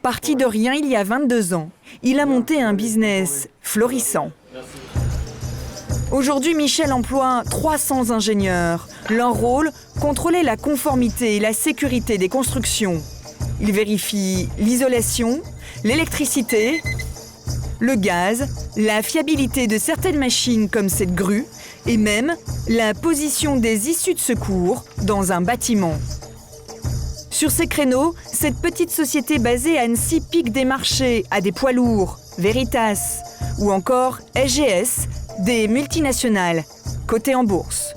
Parti de rien il y a 22 ans, il a monté un business florissant. Aujourd'hui, Michel emploie 300 ingénieurs. Leur rôle, contrôler la conformité et la sécurité des constructions. Il vérifie l'isolation, l'électricité, le gaz, la fiabilité de certaines machines comme cette grue et même la position des issues de secours dans un bâtiment. Sur ces créneaux, cette petite société basée à Annecy pique des marchés à des poids lourds, Veritas ou encore SGS, des multinationales cotées en bourse.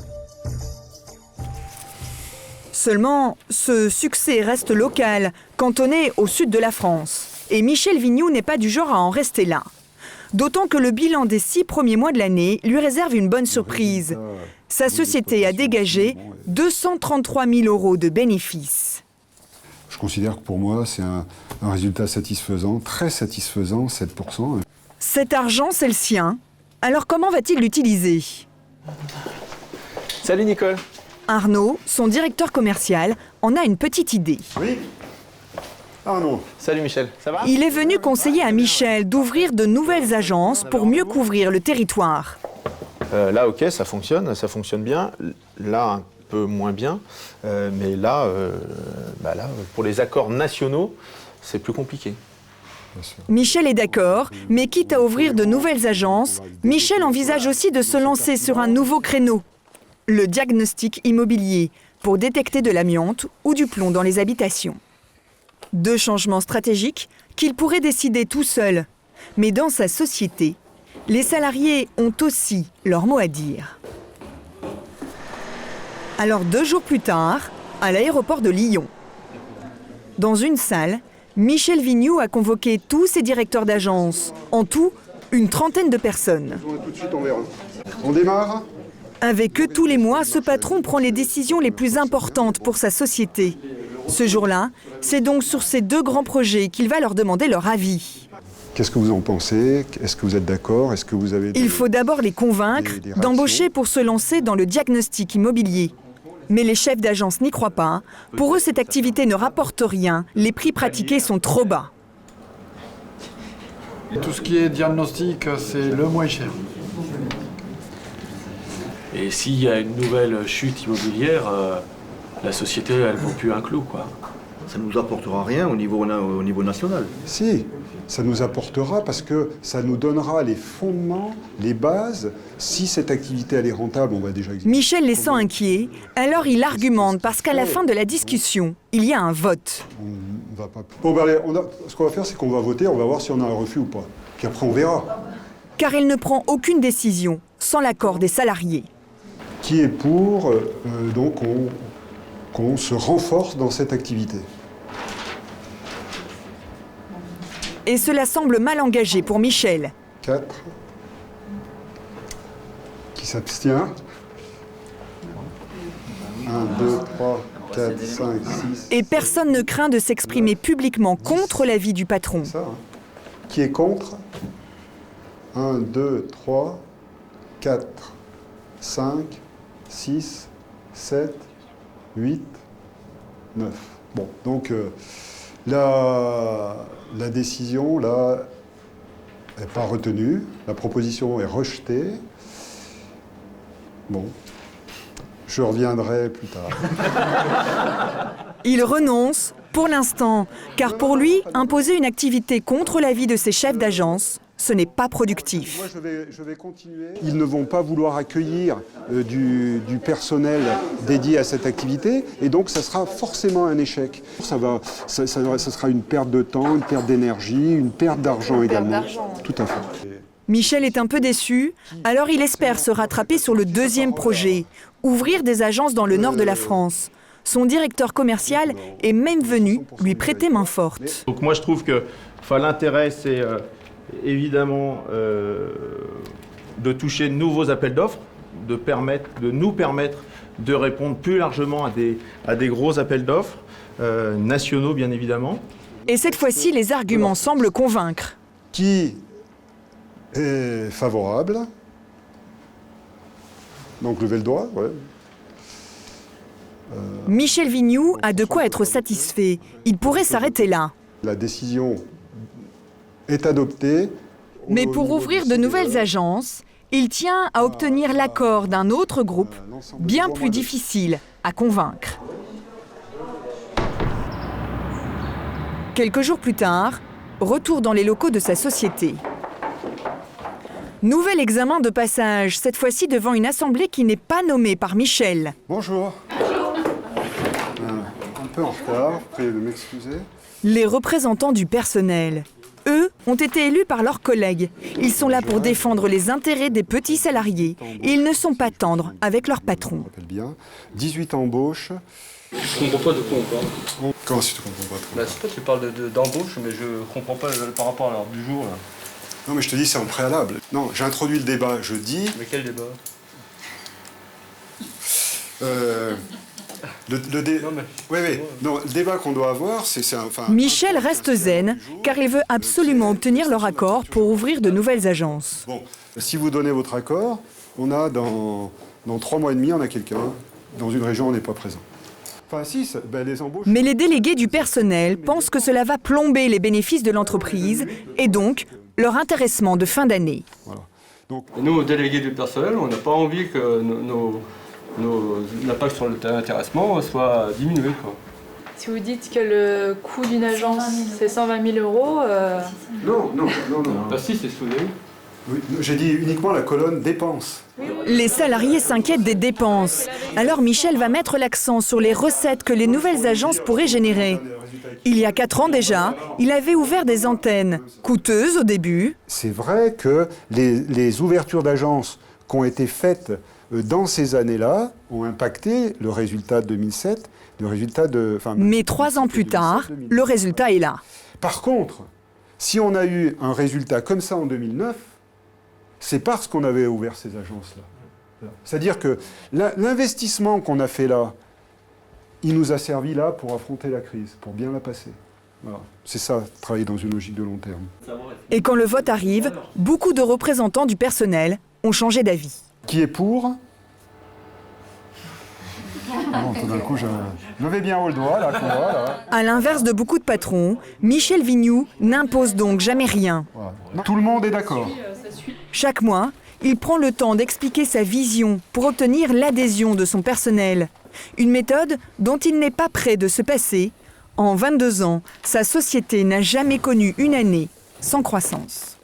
Seulement, ce succès reste local, cantonné au sud de la France. Et Michel Vignoux n'est pas du genre à en rester là. D'autant que le bilan des 6 premiers mois de l'année lui réserve une bonne surprise. Sa société a dégagé 233 000 € de bénéfices. Je considère que pour moi, c'est un résultat satisfaisant, très satisfaisant, 7%. Cet argent, c'est le sien. Alors comment va-t-il l'utiliser? Salut Nicole. Arnaud, son directeur commercial, en a une petite idée. Oui. Arnaud. Salut Michel, ça va? Il est venu conseiller à Michel d'ouvrir de nouvelles agences pour mieux couvrir le territoire. Là, ok, ça fonctionne bien. Là, un peu moins bien. Mais là, pour les accords nationaux, c'est plus compliqué. Michel est d'accord, mais quitte à ouvrir de nouvelles agences, Michel envisage aussi de se lancer sur un nouveau créneau, le diagnostic immobilier, pour détecter de l'amiante ou du plomb dans les habitations. 2 changements stratégiques qu'il pourrait décider tout seul. Mais dans sa société, les salariés ont aussi leur mot à dire. Alors 2 jours plus tard, à l'aéroport de Lyon. Dans une salle, Michel Vignoux a convoqué tous ses directeurs d'agence. En tout, une trentaine de personnes. Tout de suite, on verra. On démarre. Avec eux tous les mois, ce patron prend les décisions les plus importantes pour sa société. Ce jour-là, c'est donc sur ces 2 grands projets qu'il va leur demander leur avis. Qu'est-ce que vous en pensez? Est-ce que vous êtes d'accord? Est-ce que vous avez... Il faut d'abord les convaincre d'embaucher pour se lancer dans le diagnostic immobilier. Mais les chefs d'agence n'y croient pas. Pour eux, cette activité ne rapporte rien. Les prix pratiqués sont trop bas. Tout ce qui est diagnostic, c'est le moins cher. Et s'il y a une nouvelle chute immobilière, la société, elle ne vaut plus un clou, quoi. Ça ne nous apportera rien au niveau national. Si, ça nous apportera parce que ça nous donnera les fondements, les bases. Si cette activité elle est rentable, on va déjà... Michel les sent inquiets, alors il argumente parce qu'à la fin de la discussion, il y a un vote. On va pas... Bon, allez, ce qu'on va faire, c'est qu'on va voter, on va voir si on a un refus ou pas. Puis après, on verra. Car il ne prend aucune décision sans l'accord des salariés. Qui est pour, donc, qu'on se renforce dans cette activité. Et cela semble mal engagé pour Michel. 4. Qui s'abstient? 1, 2, 3, 4, 5, 6... Et personne ne craint de s'exprimer publiquement contre l'avis du patron. Ça, hein. Qui est contre? 1, 2, 3, 4, 5, 6, 7, 8, 9. Bon, donc la décision, là, n'est pas retenue. La proposition est rejetée. Bon, je reviendrai plus tard. Il renonce, pour l'instant, car pour lui, imposer une activité contre l'avis de ses chefs d'agence, ce n'est pas productif. Moi, je vais continuer. Ils ne vont pas vouloir accueillir du personnel dédié à cette activité, et donc ça sera forcément un échec. Ça sera une perte de temps, une perte d'énergie, une perte d'argent également. Tout à fait. Michel est un peu déçu, alors il espère se rattraper sur le 2e projet, ouvrir des agences dans le nord de la France. Son directeur commercial est même venu lui prêter main forte. Donc moi je trouve que l'intérêt c'est évidemment de toucher de nouveaux appels d'offres, de nous permettre de répondre plus largement à des gros appels d'offres, nationaux bien évidemment. Et cette fois-ci, les arguments semblent convaincre. Qui est favorable? Donc levez le doigt, ouais. Michel Vignoux a de quoi être satisfait. Il pourrait s'arrêter là. La décision est adoptée. Mais au pour niveau ouvrir du de CDE. nouvelles agences, il tient à obtenir l'accord d'un autre groupe, bien plus difficile à convaincre. Quelques jours plus tard, retour dans les locaux de sa société. Nouvel examen de passage, cette fois-ci devant une assemblée qui n'est pas nommée par Michel. Bonjour. Un peu en retard, priez de m'excuser. Les représentants du personnel. Eux ont été élus par leurs collègues. Ils sont là pour défendre les intérêts des petits salariés. Et ils ne sont pas tendres avec leur patron. Je me rappelle bien. 18 embauches. Je comprends pas de quoi on parle. Comment si tu comprends pas trop? Bah, c'est toi, tu parles d'embauche, mais je comprends pas par rapport à l'heure du jour. Là. Non, mais je te dis, c'est en préalable. Non, j'introduis le débat. Je dis... Mais quel débat? Le débat qu'on doit avoir, c'est enfin... Michel reste zen, car il veut absolument obtenir leur accord pour ouvrir de nouvelles agences. Bon, si vous donnez votre accord, on a dans 3 mois et demi, on a quelqu'un. Dans une région, on n'est pas présent. Enfin, si, les embauches... Mais les délégués du personnel pensent que cela va plomber les bénéfices de l'entreprise et donc leur intéressement de fin d'année. Voilà. Donc, Et nous, délégués du personnel, on n'a pas envie que l'impact sur l'intéressement soit diminué. Quoi. Si vous dites que le coût d'une agence, c'est 120 000 euros... non. Bah si, c'est soudé. Oui, j'ai dit uniquement la colonne dépenses. Les salariés s'inquiètent des dépenses. Alors Michel va mettre l'accent sur les recettes que les nouvelles agences pourraient générer. Il y a 4 ans déjà, il avait ouvert des antennes, coûteuses au début. C'est vrai que les ouvertures d'agences qui ont été faites dans ces années-là ont impacté le résultat de 2007, le résultat de... Mais 3 ans plus tard, le résultat est là. Par contre, si on a eu un résultat comme ça en 2009, c'est parce qu'on avait ouvert ces agences-là. C'est-à-dire que l'investissement qu'on a fait là, il nous a servi là pour affronter la crise, pour bien la passer. Voilà. C'est ça, travailler dans une logique de long terme. Et quand le vote arrive, beaucoup de représentants du personnel ont changé d'avis. Qui est pour? Bon, tout d'un coup, je levez bien haut le doigt, là, qu'on voit, là. À l'inverse de beaucoup de patrons, Michel Vignoux n'impose donc jamais rien. Voilà. Tout le monde est d'accord. Chaque mois, il prend le temps d'expliquer sa vision pour obtenir l'adhésion de son personnel. Une méthode dont il n'est pas prêt de se passer. En 22 ans, sa société n'a jamais connu une année sans croissance.